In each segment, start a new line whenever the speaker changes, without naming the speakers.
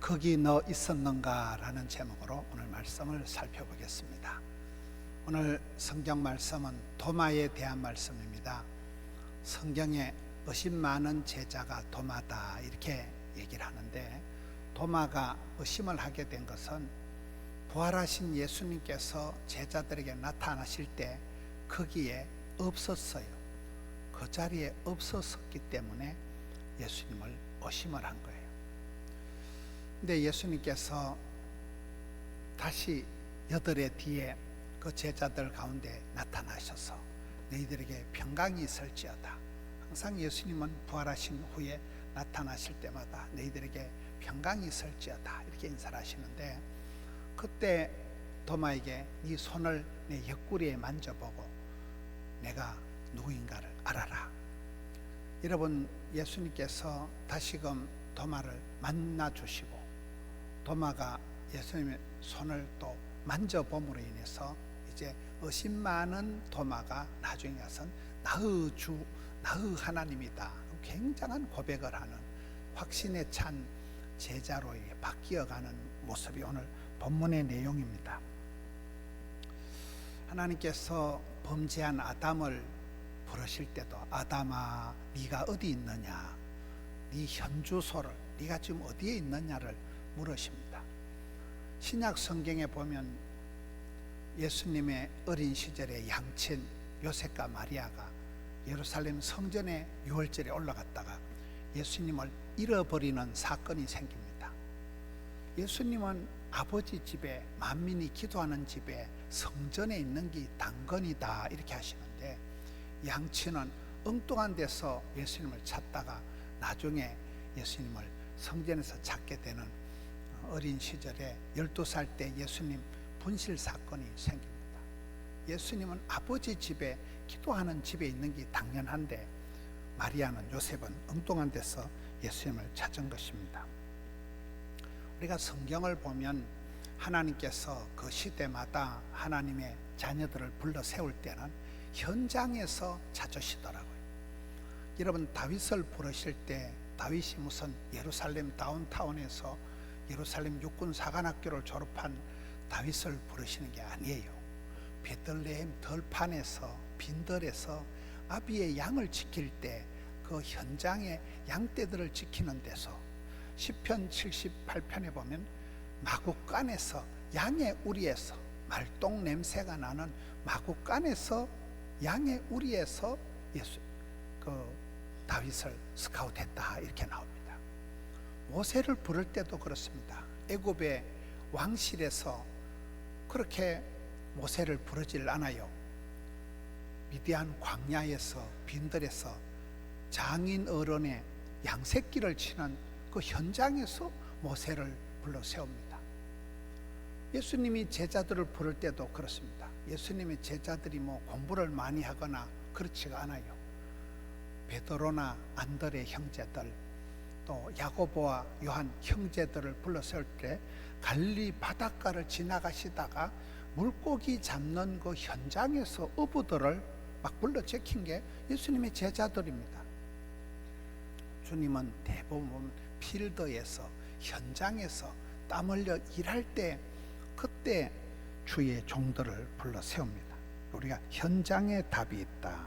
거기 너 있었는가? 라는 제목으로 오늘 말씀을 살펴보겠습니다. 오늘 성경 말씀은 도마에 대한 말씀입니다. 성경에 의심 많은 제자가 도마다 이렇게 얘기를 하는데, 도마가 의심을 하게 된 것은 부활하신 예수님께서 제자들에게 나타나실 때 거기에 없었어요. 그 자리에 없었기 때문에 예수님을 의심을 한 거예요. 근데 예수님께서 다시 8해 뒤에 그 제자들 가운데 나타나셔서 너희들에게 평강이 있을지어다. 항상 예수님은 부활하신 후에 나타나실 때마다 너희들에게 평강이 있을지어다 이렇게 인사를 하시는데, 그때 도마에게 네 손을 내 옆구리에 만져보고 내가 누구인가를 알아라. 여러분, 예수님께서 다시금 도마를 만나주시고 도마가 예수님의 손을 또 만져봄으로 인해서 이제 의심 많은 도마가 나중에 가서는 나의 주, 나의 하나님이다, 굉장한 고백을 하는 확신에 찬 제자로 바뀌어가는 모습이 오늘 본문의 내용입니다. 하나님께서 범죄한 아담을 부르실 때도 아담아 네가 어디 있느냐, 네 현주소를, 네가 지금 어디에 있느냐를 물으십니다. 신약 성경에 보면 예수님의 어린 시절에 양친 요셉과 마리아가 예루살렘 성전에 유월절에 올라갔다가 예수님을 잃어버리는 사건이 생깁니다. 예수님은 아버지 집에, 만민이 기도하는 집에 성전에 있는 게 당근이다 이렇게 하시는데, 양친은 엉뚱한 데서 예수님을 찾다가 나중에 예수님을 성전에서 찾게 되는 어린 시절에 12살 때 예수님 분실 사건이 생깁니다. 예수님은 아버지 집에, 기도하는 집에 있는 게 당연한데 마리아는, 요셉은 엉뚱한 데서 예수님을 찾은 것입니다. 우리가 성경을 보면 하나님께서 그 시대마다 하나님의 자녀들을 불러 세울 때는 현장에서 찾으시더라고요. 여러분, 다윗을 부르실 때 다윗이 무슨 예루살렘 다운타운에서 예루살렘 육군 사관학교를 졸업한 다윗을 부르시는 게 아니에요. 베들레헴 들판에서, 빈들에서 아비의 양을 지킬 때 그 현장에 양떼들을 지키는 데서, 시편 78편에 보면 마구간에서, 양의 우리에서, 말똥 냄새가 나는 마구간에서, 양의 우리에서 다윗을 스카우트했다 이렇게 나옵니다. 모세를 부를 때도 그렇습니다. 애굽의 왕실에서 그렇게 모세를 부르질 않아요. 미디안 광야에서, 빈들에서 장인 어른의 양새끼를 치는 그 현장에서 모세를 불러 세웁니다. 예수님이 제자들을 부를 때도 그렇습니다. 예수님의 제자들이 공부를 많이 하거나 그렇지가 않아요. 베드로나 안드레 형제들, 또 야고보와 요한 형제들을 불러 세울 때 갈릴리 바닷가를 지나가시다가 물고기 잡는 그 현장에서 어부들을 막 불러 제킨 게 예수님의 제자들입니다. 주님은 대부분 필드에서, 현장에서 땀 흘려 일할 때, 그때 주의 종들을 불러 세웁니다. 우리가 현장에 답이 있다.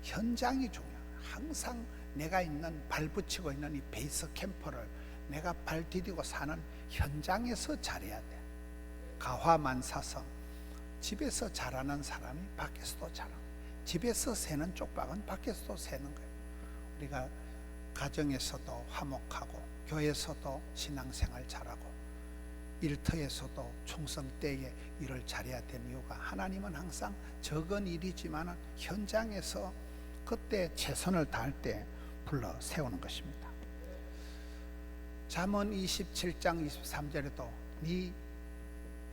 현장이 중요해요. 항상 내가 있는, 발붙이고 있는 이 베이스 캠프를 내가 발 디디고 사는 현장에서 잘해야 돼. 가화만사성, 집에서 잘하는 사람이 밖에서도 잘하고, 집에서 새는 쪽박은 밖에서도 새는 거예요. 우리가 가정에서도 화목하고, 교회에서도 신앙생활 잘하고, 일터에서도 충성 때에 일을 잘해야 되는 이유가, 하나님은 항상 적은 일이지만 현장에서 그때 최선을 다할 때 불러 세우는 것입니다. 잠언 27장 23절에도 네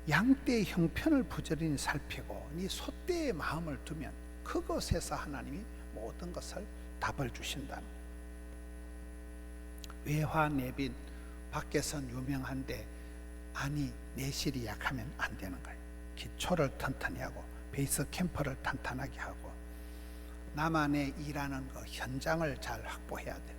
양떼의 형편을 부지런히 살피고 네 소떼의 마음을 두면 그것에서 하나님이 모든 것을 답을 주신다는. 외화 내빈, 밖에선 유명한데 안이, 내실이 약하면 안 되는 거예요. 기초를 튼튼히 하고 베이스 캠프를 탄탄하게 하고 나만의 일하는 그 현장을 잘 확보해야 돼요.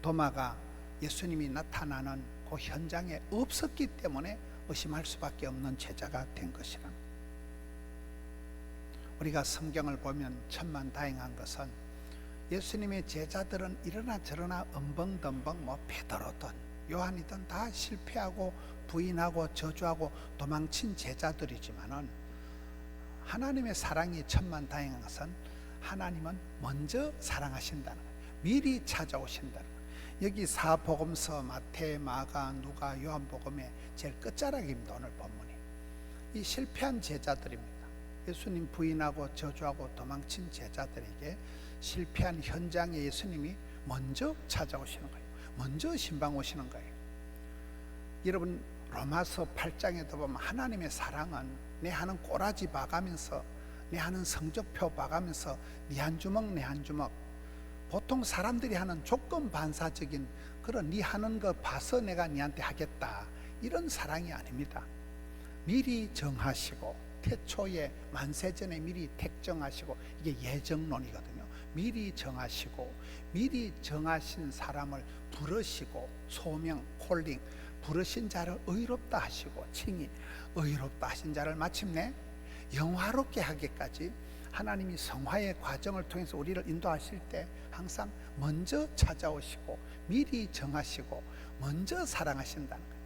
도마가 예수님이 나타나는 그 현장에 없었기 때문에 의심할 수밖에 없는 제자가 된 것이라. 우리가 성경을 보면 천만다행한 것은 예수님의 제자들은 이러나 저러나 엄벙덤벙 베드로든 요한이든 다 실패하고 부인하고 저주하고 도망친 제자들이지만은 하나님의 사랑이 천만다행한 것은 하나님은 먼저 사랑하신다는 거예요. 미리 찾아오신다는 거예요. 여기 사복음서 마태, 마가, 누가, 요한복음의 제일 끝자락입니다. 오늘 본문이 이 실패한 제자들입니다. 예수님 부인하고 저주하고 도망친 제자들에게 실패한 현장에 예수님이 먼저 찾아오시는 거예요. 먼저 신방 오시는 거예요. 여러분 로마서 8장에도 보면 하나님의 사랑은 내 하는 꼬라지 봐가면서, 내 하는 성적표 봐가면서 네 한 주먹 내 한 주먹, 보통 사람들이 하는 조건 반사적인 그런 네 하는 거 봐서 내가 네한테 하겠다, 이런 사랑이 아닙니다. 미리 정하시고 태초에 만세전에 미리 택정하시고, 이게 예정론이거든요. 미리 정하시고 미리 정하신 사람을 부르시고, 소명 콜링, 부르신 자를 의롭다 하시고 칭의, 의롭다 하신 자를 마침내 영화롭게 하기까지 하나님이 성화의 과정을 통해서 우리를 인도하실 때 항상 먼저 찾아오시고 미리 정하시고 먼저 사랑하신다는 거예요.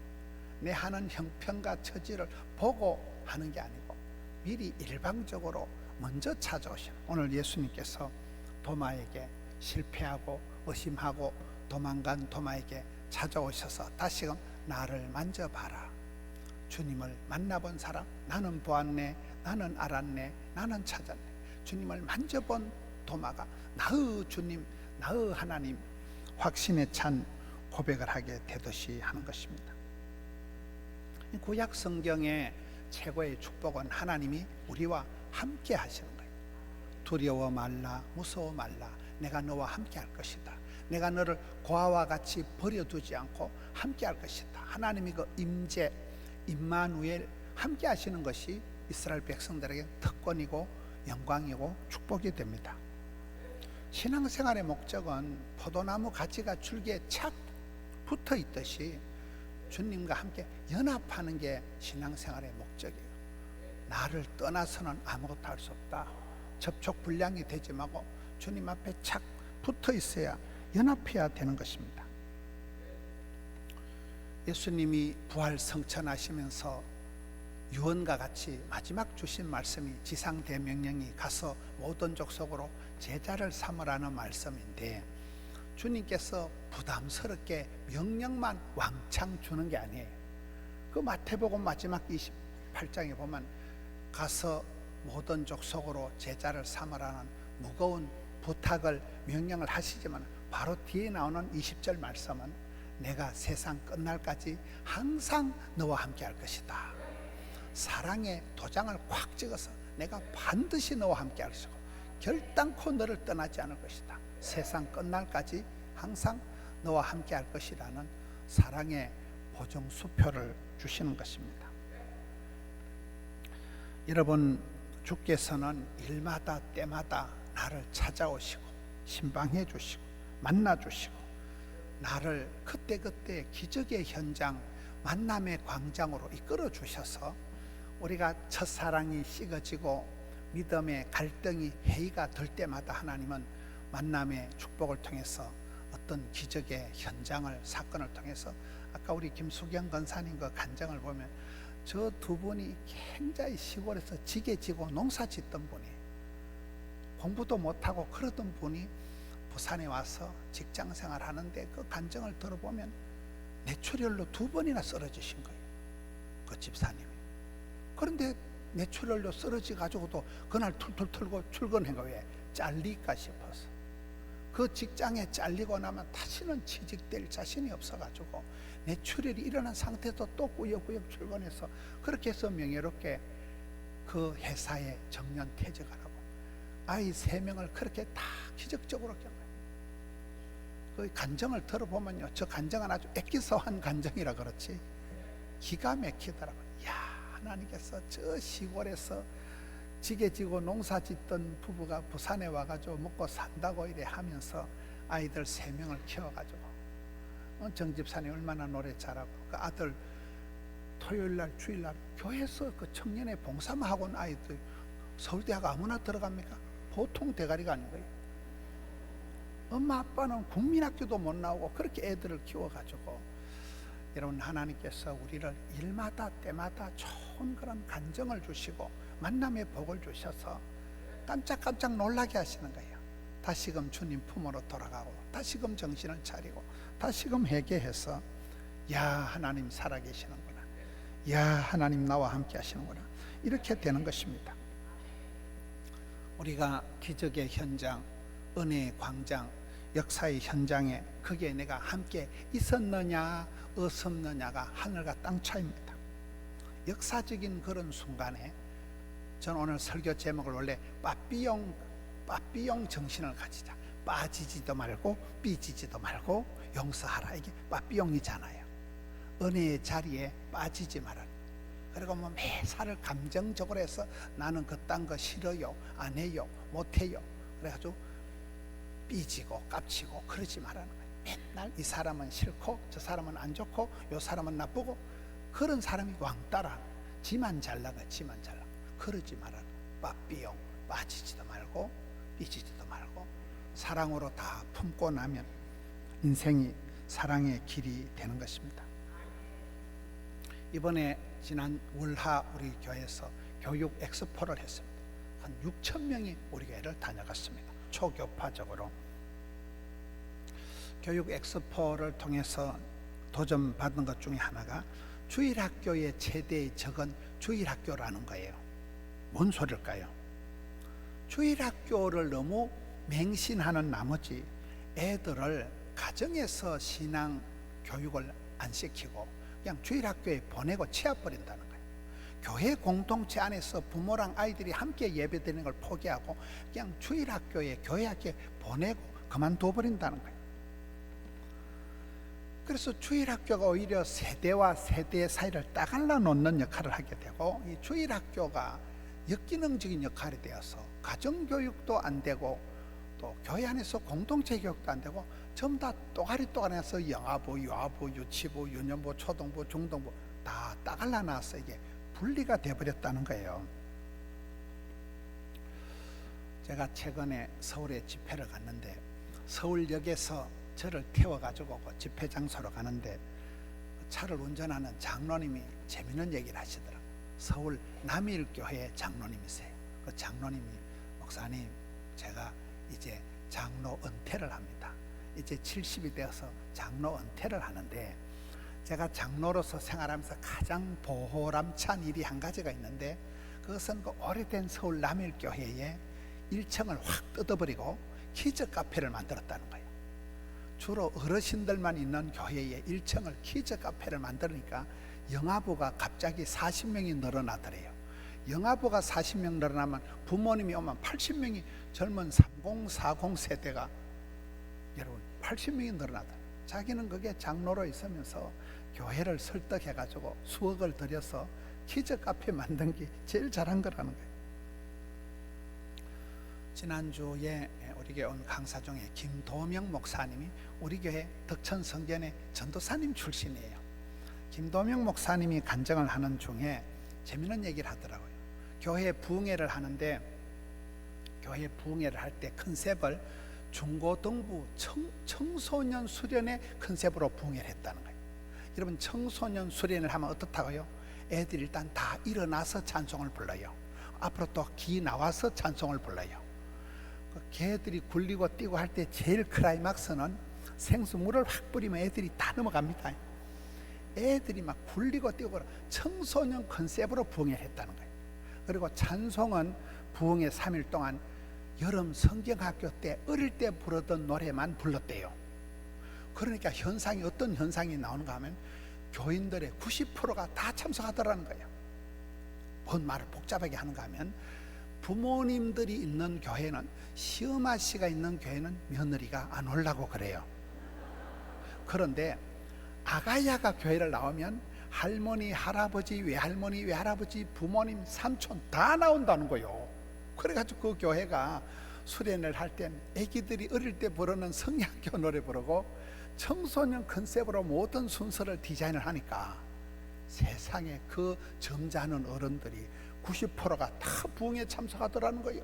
내 하는 형편과 처지를 보고 하는 게 아니고 미리 일방적으로 먼저 찾아오시는, 오늘 예수님께서 도마에게 실패하고 의심하고 도망간 도마에게 찾아오셔서 다시금 나를 만져봐라. 주님을 만나본 사람, 나는 보았네, 나는 알았네, 나는 찾았네. 주님을 만져본 도마가 나의 주님, 나의 하나님, 확신에 찬 고백을 하게 되듯이 하는 것입니다. 구약 성경의 최고의 축복은 하나님이 우리와 함께 하시는 거예요. 두려워 말라, 무서워 말라, 내가 너와 함께 할 것이다. 내가 너를 고아와 같이 버려두지 않고 함께 할 것이다. 하나님이 그 임재, 임마누엘, 함께 하시는 것이 이스라엘 백성들에게 특권이고 영광이고 축복이 됩니다. 신앙생활의 목적은 포도나무 가지가 줄기에 착 붙어 있듯이 주님과 함께 연합하는 게 신앙생활의 목적이에요. 나를 떠나서는 아무것도 할 수 없다. 접촉 불량이 되지 말고 주님 앞에 착 붙어 있어야 연합해야 되는 것입니다. 예수님이 부활 성천하시면서 유언과 같이 마지막 주신 말씀이 지상대명령이 가서 모든 족속으로 제자를 삼으라는 말씀인데, 주님께서 부담스럽게 명령만 왕창 주는 게 아니에요. 그 마태복음 마지막 28장에 보면 가서 모든 족속으로 제자를 삼으라는 무거운 부탁을, 명령을 하시지만 바로 뒤에 나오는 20절 말씀은 내가 세상 끝날까지 항상 너와 함께 할 것이다. 사랑의 도장을 꽉 찍어서 내가 반드시 너와 함께 할 것이고 결단코 너를 떠나지 않을 것이다. 세상 끝날까지 항상 너와 함께 할 것이라는 사랑의 보증수표를 주시는 것입니다. 여러분, 주께서는 일마다 때마다 나를 찾아오시고 신방해 주시고 만나 주시고 나를 그때그때 기적의 현장, 만남의 광장으로 이끌어 주셔서 우리가 첫사랑이 식어지고 믿음의 갈등이 해이가 될 때마다 하나님은 만남의 축복을 통해서 어떤 기적의 현장을, 사건을 통해서, 아까 우리 김수경 권사님 그 간증을 보면 저 두 분이 굉장히 시골에서 지게 지고 농사 짓던 분이, 공부도 못하고 그러던 분이 부산에 와서 직장 생활 하는데 그 간증을 들어보면 뇌출혈로 2번이나 쓰러지신 거예요, 그 집사님이. 그런데 뇌출혈로 쓰러지 가지고도 그날 툴툴 털고 출근한 거예요. 잘릴까 싶어서. 그 직장에 잘리고 나면 다시는 취직될 자신이 없어가지고 뇌출혈이 일어난 상태에서 또 꾸역꾸역 출근해서 그렇게 해서 명예롭게 그 회사에 정년 퇴직하라고 아이 3명을 그렇게 다 기적적으로 겪어요. 그 간증을 들어보면요, 저 간증은 아주 애기서 한 간증이라 그렇지 기가 막히더라고요. 야, 하나님께서 저 시골에서 지게지고 농사 짓던 부부가 부산에 와가지고 먹고 산다고 이래 하면서 아이들 3명을 키워가지고 정집사님 얼마나 노래 잘하고, 그 아들 토요일날 주일날 교회에서 그 청년의 봉사학원 아이들 서울대학 아무나 들어갑니까? 보통 대가리가 아닌 거예요. 엄마 아빠는 국민학교도 못 나오고 그렇게 애들을 키워가지고, 여러분, 하나님께서 우리를 일마다 때마다 좋은 그런 간정을 주시고 만남의 복을 주셔서 깜짝깜짝 놀라게 하시는 거예요. 다시금 주님 품으로 돌아가고, 다시금 정신을 차리고, 다시금 회개해서, 야, 하나님 살아계시는구나, 야, 하나님 나와 함께 하시는구나, 이렇게 되는 것입니다. 우리가 기적의 현장, 은혜의 광장, 역사의 현장에 거기에 내가 함께 있었느냐 없었느냐가 하늘과 땅 차이입니다. 역사적인 그런 순간에 저는 오늘 설교 제목을 원래 빠삐용 정신을 가지자, 빠지지도 말고 삐지지도 말고 용서하라, 이게 빠삐용이잖아요. 은혜의 자리에 빠지지 말아라. 그리고 뭐 매사를 감정적으로 해서 나는 그딴 거 싫어요, 안 해요, 못 해요, 그래가지고 삐지고 깝치고 그러지 말라는 거예요. 맨날 이 사람은 싫고 저 사람은 안 좋고 요 사람은 나쁘고, 그런 사람이 왕따라, 지만 잘나가 지만 잘나가, 그러지 말아라. 빠삐용, 빠지지도 말고 삐지지도 말고 사랑으로 다 품고 나면 인생이 사랑의 길이 되는 것입니다. 이번에 지난 월하 우리 교회에서 교육 엑스포를 했습니다. 한 6천 명이 우리 교회를 다녀갔습니다. 초교파적으로. 교육 엑스포를 통해서 도전받은 것 중에 하나가 주일학교의 최대의 적은 주일학교라는 거예요. 뭔 소리일까요? 주일학교를 너무 맹신하는 나머지 애들을 가정에서 신앙 교육을 안 시키고 그냥 주일학교에 보내고 치워버린다는 거예요. 교회 공동체 안에서 부모랑 아이들이 함께 예배드리는 걸 포기하고 그냥 주일학교에, 교회학교에 보내고 그만둬버린다는 거예요. 그래서 주일학교가 오히려 세대와 세대 사이를 딱 갈라놓는 역할을 하게 되고, 이 주일학교가 역기능적인 역할이 되어서 가정교육도 안 되고 또 교회 안에서 공동체 교육도 안 되고 전부 다 또가리또가리해서 영아부, 유아부, 유치부, 유년부, 초등부, 중등부 다 따갈라놔서 이게 분리가 되어버렸다는 거예요. 제가 최근에 서울에 집회를 갔는데 서울역에서 저를 태워가지고 그 집회 장소로 가는데 차를 운전하는 장로님이 재밌는 얘기를 하시더라고요. 서울 남일교회 장로님이세요. 그 장로님이, 목사님, 제가 이제 장로 은퇴를 합니다. 이제 70이 되어서 장로 은퇴를 하는데 제가 장로로서 생활하면서 가장 보람찬 일이 한 가지가 있는데, 그것은 그 오래된 서울 남일교회에 1층을 확 뜯어버리고 키즈 카페를 만들었다는 거예요. 주로 어르신들만 있는 교회에 1층을 키즈 카페를 만들으니까 영아부가 갑자기 40명이 늘어나더래요. 영아부가 40명 늘어나면 부모님이 오면 80명이, 젊은 30, 40 세대가 여러분 80명이 늘어나더래요. 자기는 그게 장로로 있으면서 교회를 설득해가지고 수억을 들여서 키즈 카페 만든 게 제일 잘한 거라는 거예요. 지난주에 우리 교회 온 강사 중에 김도명 목사님이 우리 교회 덕천 성전의 전도사님 출신이에요. 김도명 목사님이 간증을 하는 중에 재미있는 얘기를 하더라고요. 교회 부흥회를 하는데, 교회 부흥회를 할 때 컨셉을 중고등부 청소년 수련의 컨셉으로 부흥회를 했다는 거예요. 여러분, 청소년 수련을 하면 어떻다고요? 애들이 일단 다 일어나서 찬송을 불러요. 앞으로 또 기 나와서 찬송을 불러요. 개들이 굴리고 뛰고 할 때 제일 클라이막스는 생수물을 확 뿌리면 애들이 다 넘어갑니다. 애들이 막 굴리고 뛰고, 청소년 컨셉으로 부흥회를 했다는 거예요. 그리고 찬송은 부흥회 3일 동안 여름 성경학교 때 어릴 때 부르던 노래만 불렀대요. 그러니까 현상이, 어떤 현상이 나오는가 하면 교인들의 90%가 다 참석하더라는 거예요. 뭔 말을 복잡하게 하는가 하면, 부모님들이 있는 교회는, 시엄 아씨가 있는 교회는 며느리가 안 오려고 그래요. 그런데 아가야가 교회를 나오면 할머니, 할아버지, 외할머니, 외할아버지, 부모님, 삼촌 다 나온다는 거예요. 그래가지고 그 교회가 수련을 할 땐 애기들이 어릴 때 부르는 성향교 노래 부르고, 청소년 컨셉으로 모든 순서를 디자인을 하니까 세상에 그 점잖은 어른들이 90%가 다 부흥에 참석하더라는 거예요.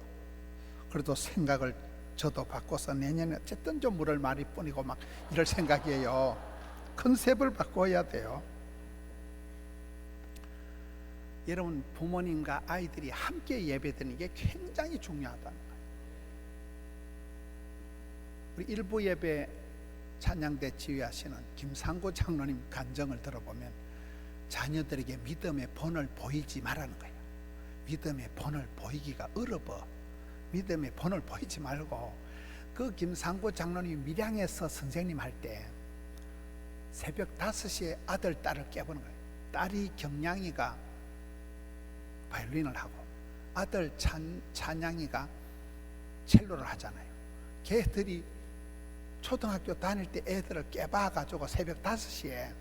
그래도 생각을 저도 바꿔서 내년에 어쨌든 좀 물을 많이 뿌리고 막 이럴 생각이에요. 컨셉을 바꿔야 돼요. 여러분, 부모님과 아이들이 함께 예배드리는 게 굉장히 중요하다는 거예요. 우리 일부 예배 찬양대 지휘하시는 김상구 장로님 간증을 들어보면 자녀들에게 믿음의 본을 보이지 말라는 거예요. 믿음의 본을 보이기가 어려워. 믿음의 본을 보이지 말고, 그 김상구 장로님 밀양에서 선생님 할 때 새벽 5시에 아들 딸을 깨부는 거예요. 딸이 경량이가 바이올린을 하고 아들 찬양이가 첼로를 하잖아요. 걔들이 초등학교 다닐 때 애들을 깨봐가지고 새벽 5시에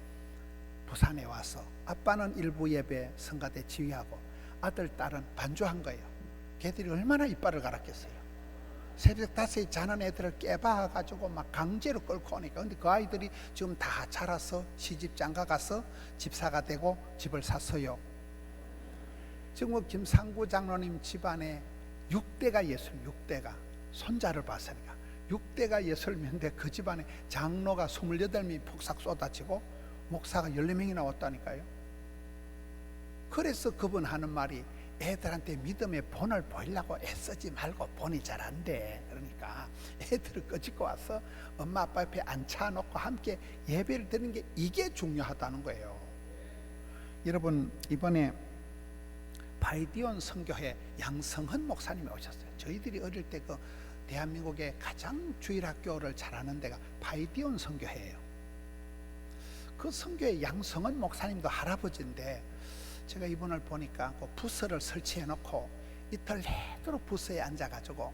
부산에 와서 아빠는 일부 예배 성가대 지휘하고 아들 딸은 반주한 거예요. 걔들이 얼마나 이빨을 갈았겠어요. 새벽 5시에 자는 애들을 깨봐가지고 막 강제로 끌고 오니까. 근데 그 아이들이 지금 다 자라서 시집 장가 가서 집사가 되고 집을 샀어요. 지금 김상구 장로님 집안에 6대가 예수님, 6대가 손자를 봤으니까 6대가 예수님인데 그 집안에 장로가 28명이 폭삭 쏟아지고 목사가 14명이 나왔다니까요. 그래서 그분 하는 말이 애들한테 믿음의 본을 보이려고 애쓰지 말고 본이 잘 안 돼. 그러니까 애들을 끄집고 와서 엄마 아빠 옆에 앉혀놓고 함께 예배를 드리는 게 이게 중요하다는 거예요. 여러분, 이번에 바이디온 선교회 양성헌 목사님이 오셨어요. 저희들이 어릴 때 그 대한민국의 가장 주일학교를 잘하는 데가 바이디온 선교회예요. 그 선교회 양성헌 목사님도 할아버지인데 제가 이분을 보니까 그 부스를 설치해 놓고 이틀 내도록 부스에 앉아가지고,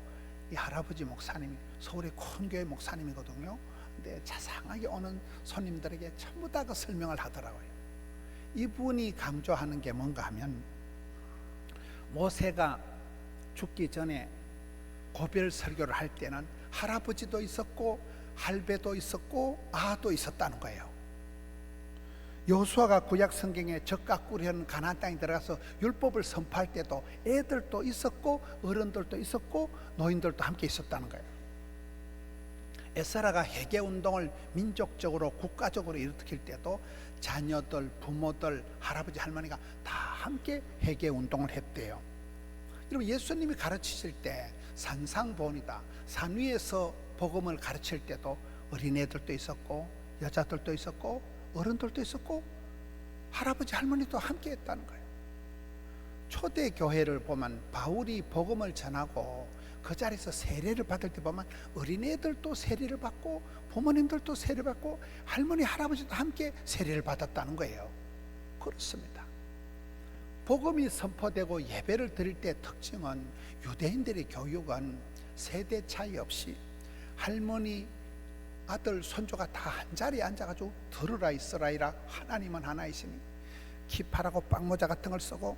이 할아버지 목사님이 서울의 큰 교회 목사님이거든요. 근데 자상하게 오는 손님들에게 전부 다 그 설명을 하더라고요. 이분이 강조하는 게 뭔가 하면, 모세가 죽기 전에 고별 설교를 할 때는 할아버지도 있었고 할배도 있었고 아도 있었다는 거예요. 여호수아가 구약 성경에 적 가꾸려는 가나안 땅에 들어가서 율법을 선포할 때도 애들도 있었고 어른들도 있었고 노인들도 함께 있었다는 거예요. 에스라가 회개 운동을 민족적으로 국가적으로 일으킬 때도 자녀들, 부모들, 할아버지, 할머니가 다 함께 회개 운동을 했대요. 여러분, 예수님이 가르치실 때 산상보훈이다. 산 위에서 복음을 가르칠 때도 어린애들도 있었고 여자들도 있었고 어른들도 있었고 할아버지, 할머니도 함께 했다는 거예요. 초대 교회를 보면 바울이 복음을 전하고 그 자리에서 세례를 받을 때 보면 어린애들도 세례를 받고 부모님들도 세례를 받고 할머니, 할아버지도 함께 세례를 받았다는 거예요. 그렇습니다. 복음이 선포되고 예배를 드릴 때 특징은 유대인들의 교육은 세대 차이 없이 할머니, 아들, 손주가 다 한자리에 앉아가지고 들으라 이스라엘아, 하나님은 하나이시니, 키파라고 빵모자 같은 걸 쓰고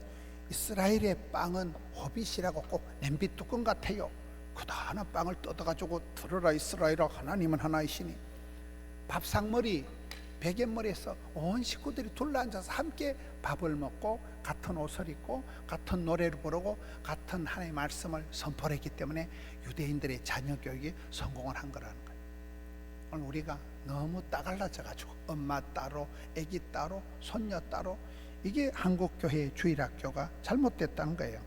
이스라엘의 빵은 호빗이라고 꼭 냄비 뚜껑 같아요. 그다나 빵을 뜯어가지고 들으라 이스라엘아, 하나님은 하나이시니, 밥상머리, 베갯머리에서 온 식구들이 둘러앉아서 함께 밥을 먹고 같은 옷을 입고 같은 노래를 부르고 같은 하나님의 말씀을 선포를 했기 때문에 유대인들의 자녀 교육이 성공을 한 거라는 거예요. 오늘 우리가 너무 따갈라져가지고 엄마 따로, 아기 따로, 손녀 따로, 이게 한국교회의 주일학교가 잘못됐다는 거예요.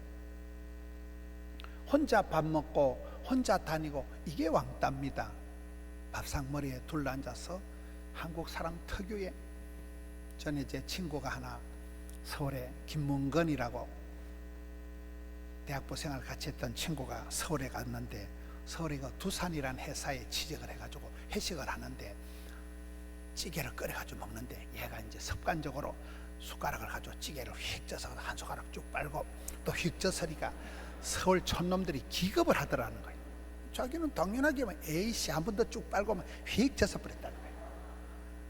혼자 밥 먹고 혼자 다니고 이게 왕따입니다. 밥상머리에 둘러앉아서 한국 사람 특유의, 전에 제 친구가 하나 서울에 김문건이라고 대학부 생활 같이 했던 친구가 서울에 갔는데, 서울에 그 두산이라는 회사에 취직을 해가지고 회식을 하는데 찌개를 끓여가지고 먹는데 얘가 이제 습관적으로 숟가락을 가지고 찌개를 휙 쪄서 한 숟가락 쭉 빨고 또 휙 쪄서니까 서울 촌놈들이 기겁을 하더라는 거예요. 자기는 당연하게 에이씨 한 번 더 쭉 빨고 휙 쪄서 버렸다는 거예요.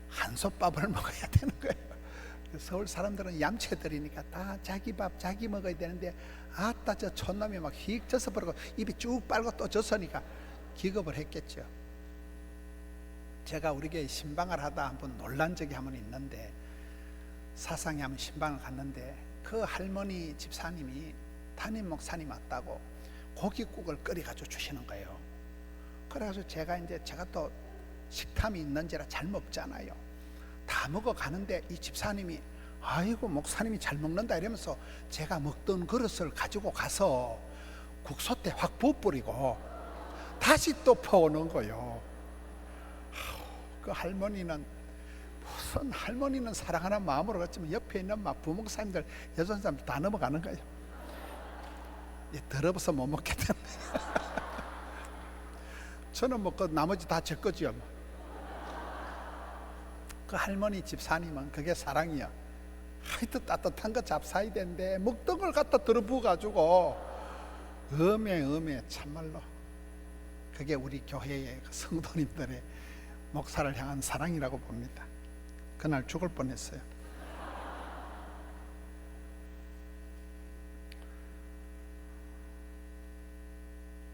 한솥밥을 먹어야 되는 거예요. 서울 사람들은 얌체들이니까 다 자기 밥 자기 먹어야 되는데, 아따 저 촌놈이 막 휙 쪄서 버리고 입이 쭉 빨고 또 젖으니까 기겁을 했겠죠. 제가 우리 교회 신방을 하다 한번 놀란 적이 한 번 있는데, 사상에 한번 신방을 갔는데 그 할머니 집사님이 담임 목사님 왔다고 고깃국을 끓여가지고 주시는 거예요. 그래가지고 제가 또 식탐이 있는지라 잘 먹잖아요. 다 먹어가는데 이 집사님이 아이고 목사님이 잘 먹는다 이러면서 제가 먹던 그릇을 가지고 가서 국솥에 확 부어버리고 다시 또 퍼오는 거예요. 그 할머니는 무슨, 할머니는 사랑하는 마음으로 갔지만 옆에 있는 막 부목사님들, 여전 사람들 다 넘어가는 거예요. 더러워서 못 먹겠다는 저는 먹고 나머지 다 제 거지요. 그 할머니 집사님은 그게 사랑이야. 하여튼 따뜻한 거 잡사야 되는데 먹던 걸 갖다 들어부어가지고 음에 참말로 그게 우리 교회의 성도님들의 목사를 향한 사랑이라고 봅니다. 그날 죽을 뻔했어요.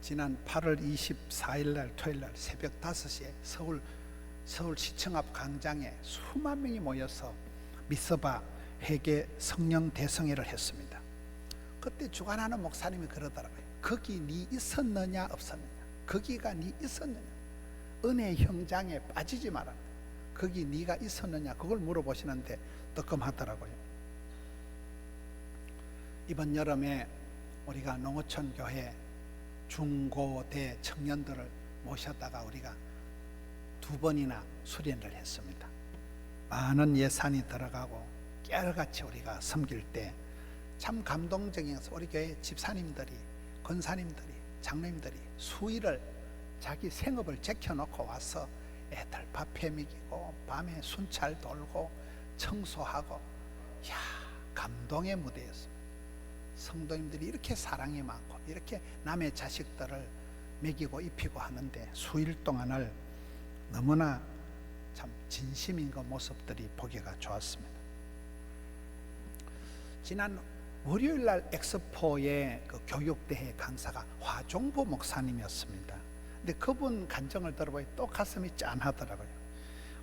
지난 8월 24일 날 토요일 날 새벽 5시에 서울시청 앞 광장에 수만 명이 모여서 미서바 회개 성령 대성회를 했습니다. 그때 주관하는 목사님이 그러더라고요. 거기 니 있었느냐 없었느냐, 거기가 니 있었느냐, 은혜 형장에 빠지지 마라, 거기 니가 있었느냐, 그걸 물어보시는데 뜨끔하더라고요. 이번 여름에 우리가 농어촌 교회 중고대 청년들을 모셨다가 우리가 2번이나 수련을 했습니다. 많은 예산이 들어가고 깨알같이 우리가 섬길 때 참 감동적인 것은 우리 교회 집사님들이, 권사님들이, 장로님들이 수일을 자기 생업을 제켜놓고 와서 애들 밥해 먹이고 밤에 순찰 돌고 청소하고, 이야, 감동의 무대였어요. 성도님들이 이렇게 사랑이 많고 이렇게 남의 자식들을 먹이고 입히고 하는데 수일 동안을 너무나 참 진심인 그 모습들이 보기가 좋았습니다. 지난 월요일 날 엑스포의 그 교육대회 강사가 화종보 목사님이었습니다. 근데 그분 간증을 들어보니 또 가슴이 짠하더라고요.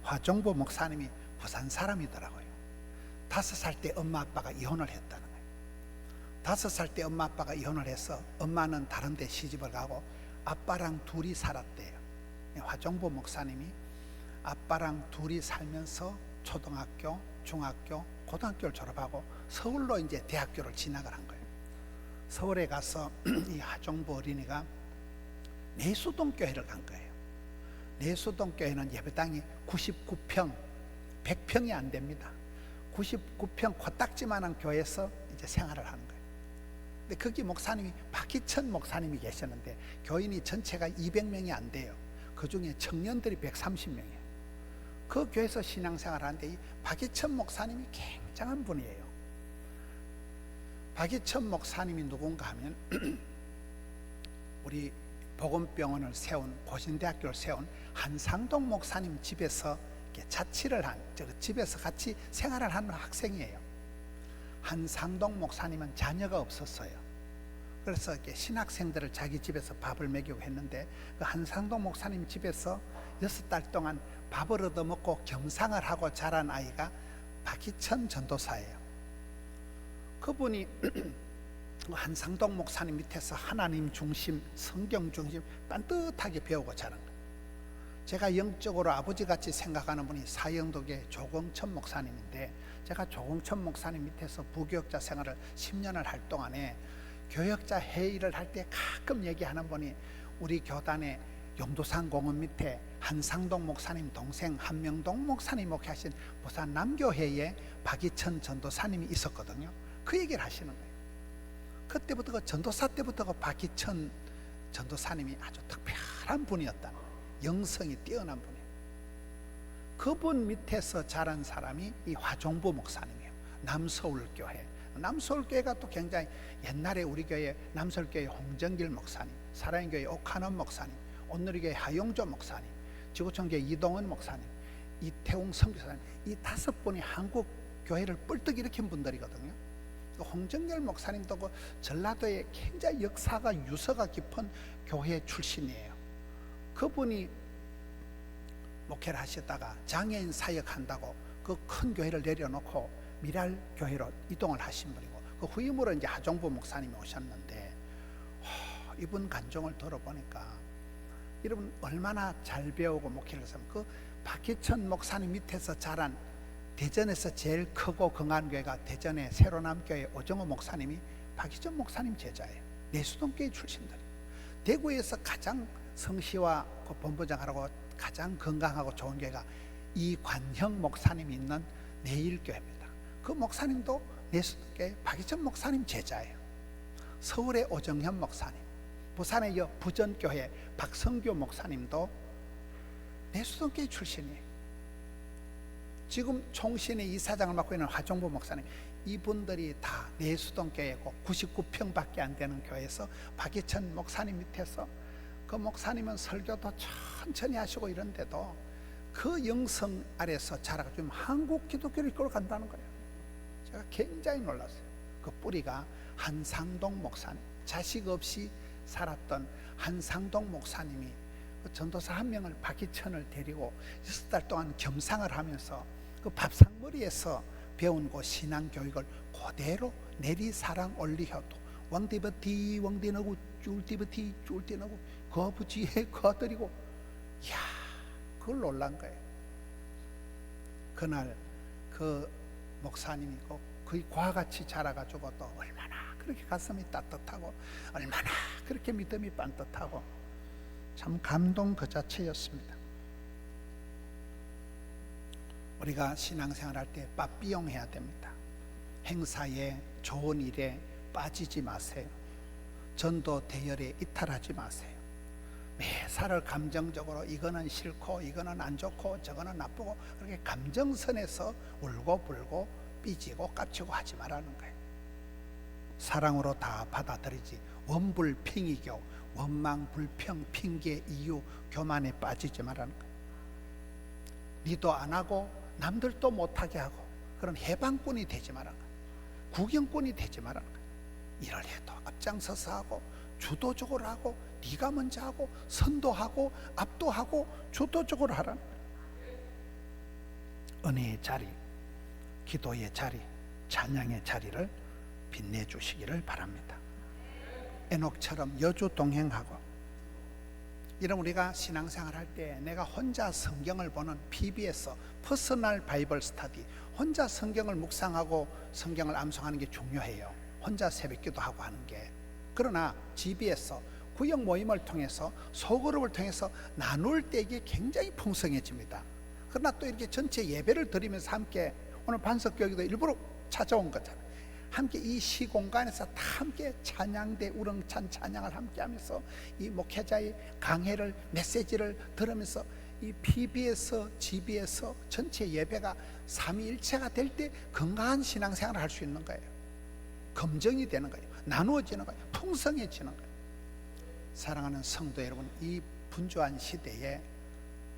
화종보 목사님이 부산 사람이더라고요. 5살 때 엄마 아빠가 이혼을 했다는 거예요. 5살 때 엄마 아빠가 이혼을 해서 엄마는 다른 데 시집을 가고 아빠랑 둘이 살았대요. 화종보 목사님이 아빠랑 둘이 살면서 초등학교, 중학교, 고등학교를 졸업하고 서울로 이제 대학교를 진학을 한 거예요. 서울에 가서 이 화종보 어린이가 내수동 교회를 간 거예요. 내수동 교회는 예배당이 99평, 100평이 안 됩니다. 99평 코딱지만한 교회에서 이제 생활을 하는 거예요. 근데 거기 목사님이 박희천 목사님이 계셨는데 교인이 전체가 200명이 안 돼요. 그 중에 청년들이 130명이에요. 그 교회에서 신앙생활을 하는데 이 박희천 목사님이 굉장한 분이에요. 박희천 목사님이 누군가 하면 우리 복음병원을 세운, 고신대학교를 세운 한상동 목사님 집에서 자취를 한, 집에서 같이 생활을 하는 학생이에요. 한상동 목사님은 자녀가 없었어요. 그래서 이렇게 신학생들을 자기 집에서 밥을 먹이고 했는데 그 한상동 목사님 집에서 6달 동안 밥을 얻어먹고 겸상을 하고 자란 아이가 박희천 전도사예요. 그분이 한상동 목사님 밑에서 하나님 중심, 성경 중심 반듯하게 배우고 자란 거예요. 제가 영적으로 아버지같이 생각하는 분이 사형독의 조공천 목사님인데, 제가 조공천 목사님 밑에서 부교역자 생활을 10년을 할 동안에 교역자 회의를 할 때 가끔 얘기하는 분이 우리 교단의 용두산 공원 밑에 한상동 목사님 동생 한명동 목사님 목회하신 부산 남교회에 박희천 전도사님이 있었거든요. 그 얘기를 하시는 거예요. 그때부터 그 전도사 때부터 그 박희천 전도사님이 아주 특별한 분이었다는 거예요. 영성이 뛰어난 분이에요. 그분 밑에서 자란 사람이 이 화종보 목사님이에요. 남서울교회. 남서울교회가 또 굉장히 옛날에 우리 교회 남서울교회 홍정길 목사님, 사랑교회 옥한원 목사님, 온누리교회 하용조 목사님, 지구촌교회 이동원 목사님, 이태웅 선교사님, 이 5분이 한국 교회를 뿔떡 일으킨 분들이거든요. 홍정길 목사님도 그 전라도에 굉장히 역사가 유서가 깊은 교회 출신이에요. 그분이 목회를 하시다가 장애인 사역한다고 그 큰 교회를 내려놓고 미랄 교회로 이동을 하신 분이고, 그 후임으로 이제 하종부 목사님이 오셨는데, 이분 간증을 들어보니까 여러분 얼마나 잘 배우고 목회를 했으면, 그 박희천 목사님 밑에서 자란 대전에서 제일 크고 강한 교회가 대전의 새로남교회 오정호 목사님이 박희천 목사님 제자예요. 내수동교회 출신들이에요. 대구에서 가장 성시와 그 본부장하고 가장 건강하고 좋은 교회가 이관형 목사님이 있는 내일교회입니다. 그 목사님도 내수동교회 박희천 목사님 제자예요. 서울의 오정현 목사님, 부산의 부전교회 박성교 목사님도 내수동교회 출신이에요. 지금 총신의 이사장을 맡고 있는 화종부 목사님, 이분들이 다 내수동교회고 99평밖에 안 되는 교회에서 박희천 목사님 밑에서, 그 목사님은 설교도 천천히 하시고 이런데도 그 영성 아래서 자라가 지금 한국 기독교를 이끌어 간다는 거예요. 제가 굉장히 놀랐어요. 그 뿌리가 한상동 목사님, 자식 없이 살았던 한상동 목사님이 그 전도사 한 명을, 박희천을 데리고 6달 동안 겸상을 하면서 그 밥상머리에서 배운 그 신앙교육을 그대로 내리사랑 올리혀도 왕디버티 왕디너고 쫄디버티 쫄디너고 거부지에 거드리고, 이야, 그걸 놀란 거예요. 그날 그 목사님이 거의 과같이 자라가지고 또 얼마나 그렇게 가슴이 따뜻하고 얼마나 그렇게 믿음이 반듯하고 참 감동 그 자체였습니다. 우리가 신앙생활 할 때 빠삐용해야 됩니다. 행사에, 좋은 일에 빠지지 마세요. 전도 대열에 이탈하지 마세요. 매사를 감정적으로 이거는 싫고 이거는 안 좋고 저거는 나쁘고 그렇게 감정선에서 울고 불고 삐지고 깝치고 하지 말라는 거예요. 사랑으로 다 받아들이지, 원불핑이교, 원망 불평 핑계 이유 교만에 빠지지 말라는 거예요. 니도 안 하고 남들도 못하게 하고 그런 해방꾼이 되지 말라는 거예요. 구경꾼이 되지 말라는 거예요. 일을 해도 앞장서서 하고 주도적으로 하고 네가 먼저 하고 선도하고 압도하고 주도적으로 하라는 거예요. 은혜의 자리, 기도의 자리, 찬양의 자리를 빛내주시기를 바랍니다. 에녹처럼 여주 동행하고, 이런 우리가 신앙생활 할 때 내가 혼자 성경을 보는 PBS 퍼스널 바이블 스터디, 혼자 성경을 묵상하고 성경을 암송하는 게 중요해요. 혼자 새벽기도 하고 하는 게. 그러나 GBS 구역 모임을 통해서 소그룹을 통해서 나눌 때 이게 굉장히 풍성해집니다. 그러나 또 이렇게 전체 예배를 드리면서 함께, 오늘 반석교회도 일부러 찾아온 거잖아요. 함께 이 시공간에서 다 함께 찬양대 우렁찬 찬양을 함께 하면서 이 목회자의 강해를, 메시지를 들으면서 이 PBS, GBS 전체 예배가 삼위일체가 될 때 건강한 신앙생활을 할 수 있는 거예요. 검증이 되는 거예요. 나누어지는 거예요. 풍성해지는 거예요. 사랑하는 성도 여러분, 이 분주한 시대에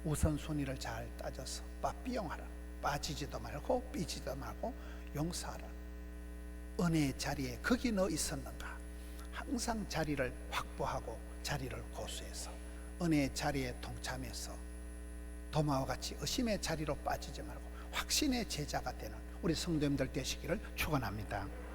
우선순위를 잘 따져서 빠삐용하라. 빠지지도 말고 삐지도 말고 용서하라. 은혜의 자리에 거기 너 있었는가? 항상 자리를 확보하고 자리를 고수해서 은혜의 자리에 동참해서 도마와 같이 의심의 자리로 빠지지 말고 확신의 제자가 되는 우리 성도님들 되시기를 축원합니다.